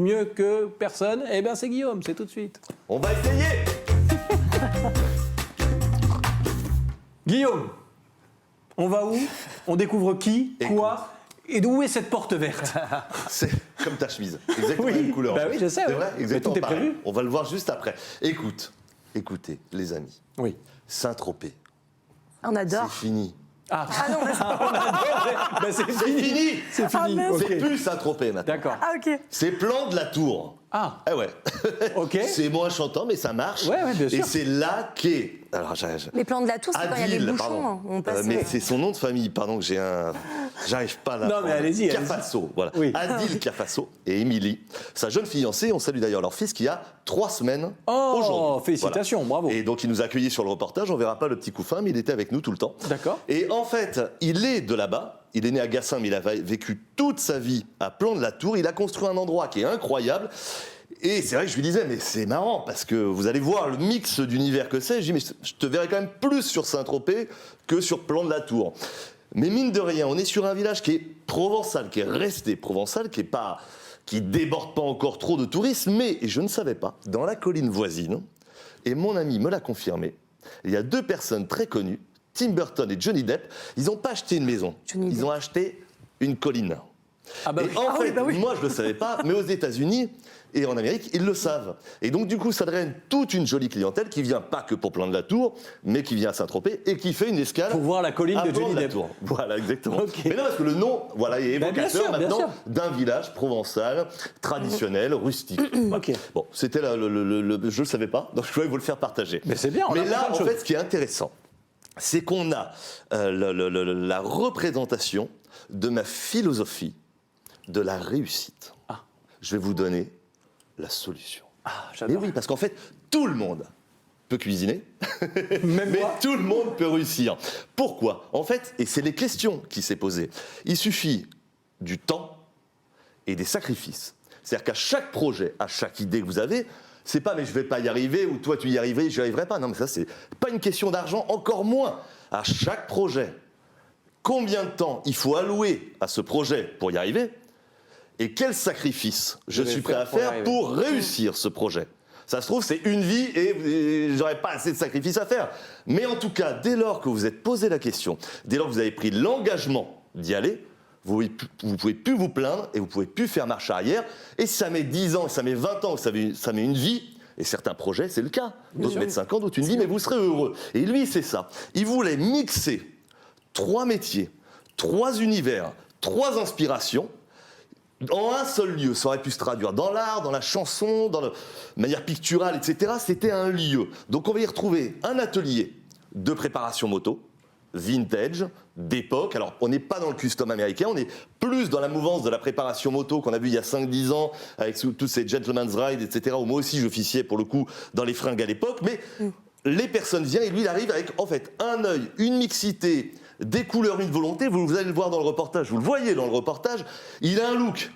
mieux que personne, eh bien c'est Guillaume, c'est tout de suite. On va essayer. Guillaume, on va où? On découvre qui, quoi et d'où est cette porte verte? C'est comme ta chemise, exactement Oui, la même couleur. bah oui, je sais, C'est ouais. vrai, Mais exactement tout est pareil. prévu. On va le voir juste après. Écoutez, les amis, Oui. Saint-Tropez, On adore. c'est fini. Ah, Ah non, mais c'est- on adore. Ben, c'est fini. C'est fini. merde. Ok. C'est plus Saint-Tropez maintenant. D'accord. Ah ok. C'est Plan de la Tour. Ah, Ah ouais. ok. C'est moins chantant, mais ça marche. Ouais, bien sûr. Et c'est là qu'est. Alors, Les plans de la tour, c'est quand il y a des Adil, bouchons. pardon. On passe. Mais c'est son nom de famille, pardon, que j'ai un. J'arrive pas là. Non, mais allez-y, allez-y. Cafasso, voilà. Oui. Adil Cafasso et Émilie, sa jeune fiancée. On salue d'ailleurs leur fils qui a 3 semaines Oh, aujourd'hui. félicitations, bravo. Et donc, il nous a accueillis sur le reportage. On verra pas le petit couffin, mais il était avec nous tout le temps. D'accord. Et en fait, il est de là-bas. Il est né à Gassin, mais il a vécu toute sa vie à Plan de la Tour. Il a construit un endroit qui est incroyable. Et c'est vrai que je lui disais, mais c'est marrant, parce que vous allez voir le mix d'univers que c'est. Je dis, mais je te verrai quand même plus sur Saint-Tropez que sur Plan de la Tour. Mais mine de rien, on est sur un village qui est provençal, qui est resté provençal, qui déborde pas encore trop de touristes. Mais, et je ne savais pas, dans la colline voisine, et mon ami me l'a confirmé, il y a 2 personnes très connues, Tim Burton et Johnny Depp. Ils n'ont pas acheté une maison, Johnny Depp. ont acheté une colline. Ah bah Et oui. en fait, oui, bah oui. moi je le savais pas, mais aux États-Unis et en Amérique, ils le savent. Et donc du coup, ça draine toute une jolie clientèle qui vient pas que pour Plan de la Tour, mais qui vient à Saint-Tropez et qui fait une escale Pour voir la colline à de Plan Johnny la Depp. Tour. Voilà, exactement. Ok. Mais non, parce que le nom, voilà, est Bah, bien évocateur sûr, bien maintenant sûr. d'un village provençal, traditionnel, rustique. Ok. Bon, c'était je le savais pas, donc je voulais vous le faire partager. Mais c'est bien, on Mais apprend là, plein de en choses. fait, ce qui est intéressant, c'est qu'on a la représentation de ma philosophie de la réussite. Ah. Je vais vous donner la solution. Ah, Et j'adore. oui, parce qu'en fait, tout le monde peut cuisiner, Même mais moi. tout le monde peut réussir. Pourquoi? En fait, et c'est les questions qui s'est posées, il suffit du temps et des sacrifices. C'est-à-dire qu'à chaque projet, à chaque idée que vous avez, c'est pas mais je vais pas y arriver ou toi tu y arriverais, j'y arriverai pas. Non, mais ça c'est pas une question d'argent, encore moins. À chaque projet, combien de temps il faut allouer à ce projet pour y arriver et quels sacrifices je vais suis prêt faire à pour y faire arriver. pour réussir ce projet. Ça se trouve, c'est une vie et j'aurais pas assez de sacrifices à faire. Mais en tout cas, dès lors que vous êtes posé la question, dès lors que vous avez pris l'engagement d'y aller, vous ne pouvez plus vous plaindre et vous ne pouvez plus faire marche arrière. Et si ça met 10 ans, ça met 20 ans, ça met une vie, et certains projets, c'est le cas. D'autres mettent 5 ans, d'autres une vie, mais vous serez heureux. Et lui, c'est ça. Il voulait mixer 3 métiers, 3 univers, 3 inspirations, en un seul lieu. Ça aurait pu se traduire dans l'art, dans la chanson, dans la manière picturale, etc. C'était un lieu. Donc on va y retrouver un atelier de préparation moto, vintage, d'époque. Alors on n'est pas dans le custom américain, on est plus dans la mouvance de la préparation moto qu'on a vu il y a 5-10 ans, avec tous ces gentleman's ride, etc. Où moi aussi j'officiais pour le coup dans les fringues à l'époque. Mais les personnes viennent et lui il arrive avec en fait un œil, une mixité, des couleurs, une volonté. Vous allez le voir dans le reportage, vous le voyez dans le reportage. Il a un look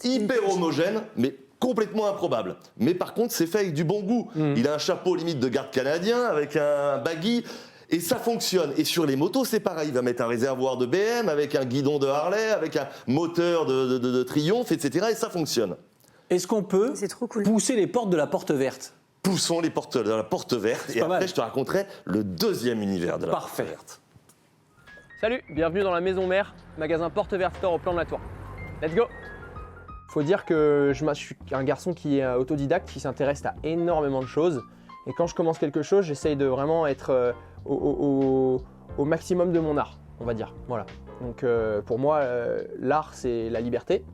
hyper homogène, mais complètement improbable. Mais par contre, c'est fait avec du bon goût. Il a un chapeau limite de garde canadien avec un baggy. Et ça fonctionne. Et sur les motos, c'est pareil. Il va mettre un réservoir de BM avec un guidon de Harley, avec un moteur de Triumph, etc. Et ça fonctionne. Est-ce qu'on peut C'est trop cool. pousser les portes de la porte verte? Poussons les portes de la porte verte. Et pas après, mal. je te raconterai le deuxième univers de la Parfait. porte verte. Salut, bienvenue dans la Maison Mère, magasin Porte Verte Store au Plan de la Tour. Let's go! Faut dire que je suis un garçon qui est autodidacte, qui s'intéresse à énormément de choses. Et quand je commence quelque chose, j'essaye de vraiment être au maximum de mon art, on va dire. Voilà. Donc pour moi, l'art, c'est la liberté.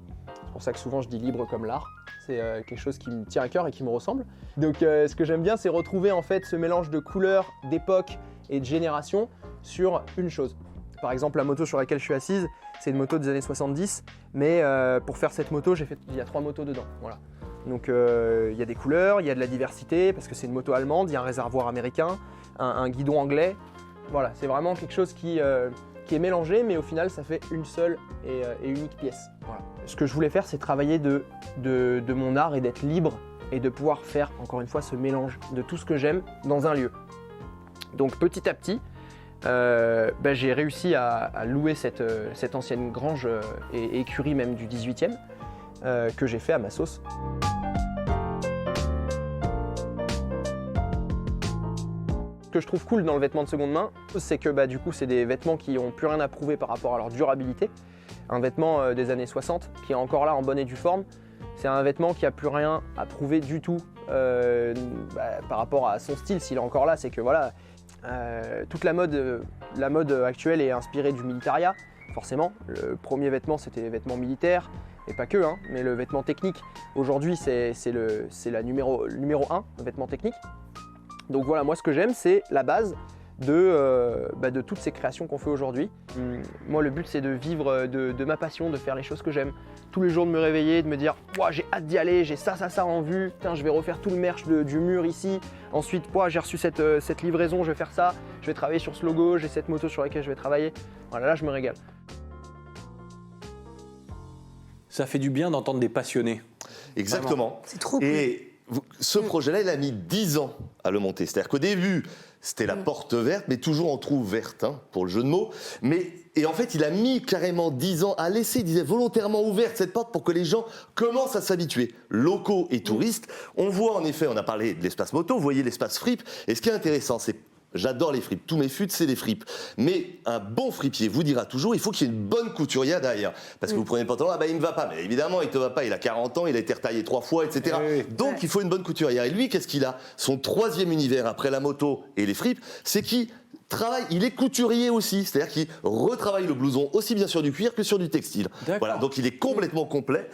C'est pour ça que souvent je dis libre comme l'art. C'est quelque chose qui me tient à cœur et qui me ressemble. Donc ce que j'aime bien, c'est retrouver en fait ce mélange de couleurs, d'époques et de générations sur une chose. Par exemple, la moto sur laquelle je suis assise, c'est une moto des années 70, mais pour faire cette moto, il y a 3 motos dedans. Voilà. Donc il y a des couleurs, il y a de la diversité, parce que c'est une moto allemande, il y a un réservoir américain, un guidon anglais. Voilà, c'est vraiment quelque chose qui est mélangé, mais au final, ça fait une seule et unique pièce. Voilà. Ce que je voulais faire, c'est travailler de mon art et d'être libre et de pouvoir faire, encore une fois, ce mélange de tout ce que j'aime dans un lieu. Donc petit à petit, j'ai réussi à louer cette ancienne grange et écurie même du 18e. que j'ai fait à ma sauce. Ce que je trouve cool dans le vêtement de seconde main, c'est que du coup, c'est des vêtements qui n'ont plus rien à prouver par rapport à leur durabilité. Un vêtement des années 60 qui est encore là en bonne et due forme, c'est un vêtement qui n'a plus rien à prouver du tout par rapport à son style. S'il est encore là, c'est que voilà, toute la mode actuelle est inspirée du militaria, forcément. Le premier vêtement, c'était les vêtements militaires, et pas que, hein, mais le vêtement technique, aujourd'hui, c'est la numéro 1, le vêtement technique. Donc voilà, moi ce que j'aime, c'est la base de toutes ces créations qu'on fait aujourd'hui. Moi, le but, c'est de vivre de ma passion, de faire les choses que j'aime. Tous les jours, de me réveiller, de me dire « j'ai hâte d'y aller, j'ai ça en vue, putain, je vais refaire tout le merch du mur ici. Ensuite, j'ai reçu cette livraison, je vais faire ça, je vais travailler sur ce logo, j'ai cette moto sur laquelle je vais travailler. » Voilà, là, je me régale. Ça fait du bien d'entendre des passionnés. Exactement. C'est trop cool. Et ce projet-là, il a mis 10 ans à le monter. C'est-à-dire qu'au début, c'était la porte verte, mais toujours en trou verte, hein, pour le jeu de mots. Et en fait, il a mis carrément 10 ans à laisser, il disait volontairement ouverte cette porte pour que les gens commencent à s'habituer, locaux et touristes. On voit en effet, on a parlé de l'espace moto, vous voyez l'espace fripe. Et ce qui est intéressant, c'est j'adore les fripes, tous mes fûts, c'est des fripes. Mais un bon fripier vous dira toujours, il faut qu'il y ait une bonne couturière derrière. Parce que vous prenez le pantalon, il ne me va pas. Mais évidemment, il ne te va pas, il a 40 ans, il a été retaillé 3 fois, etc. Donc il faut une bonne couturière. Et lui, qu'est-ce qu'il a? Son troisième univers, après la moto et les fripes, c'est qu'il travaille, il est couturier aussi. C'est-à-dire qu'il retravaille le blouson aussi bien sur du cuir que sur du textile. Voilà, donc il est complètement complet,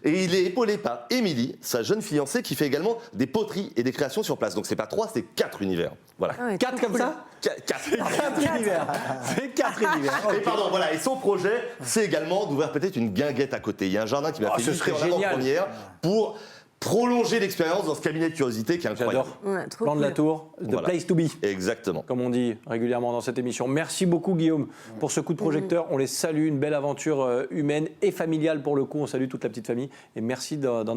et il est épaulé par Émilie, sa jeune fiancée, qui fait également des poteries et des créations sur place. Donc c'est pas 3, c'est 4 univers. Voilà. 4 comme ça 4 univers. C'est 4 univers. Et pardon, voilà. Et son projet, c'est également d'ouvrir peut-être une guinguette à côté. Il y a un jardin qui m'a fait ce visiter serait en génial. avant-première pour prolonger l'expérience dans ce cabinet de curiosité qui est incroyable. J'adore. Ouais, trop Plan de la cool. tour, the Voilà. place to be, Exactement. comme on dit régulièrement dans cette émission. Merci beaucoup Guillaume pour ce coup de projecteur. On les salue, une belle aventure humaine et familiale pour le coup. On salue toute la petite famille et merci d'en avoir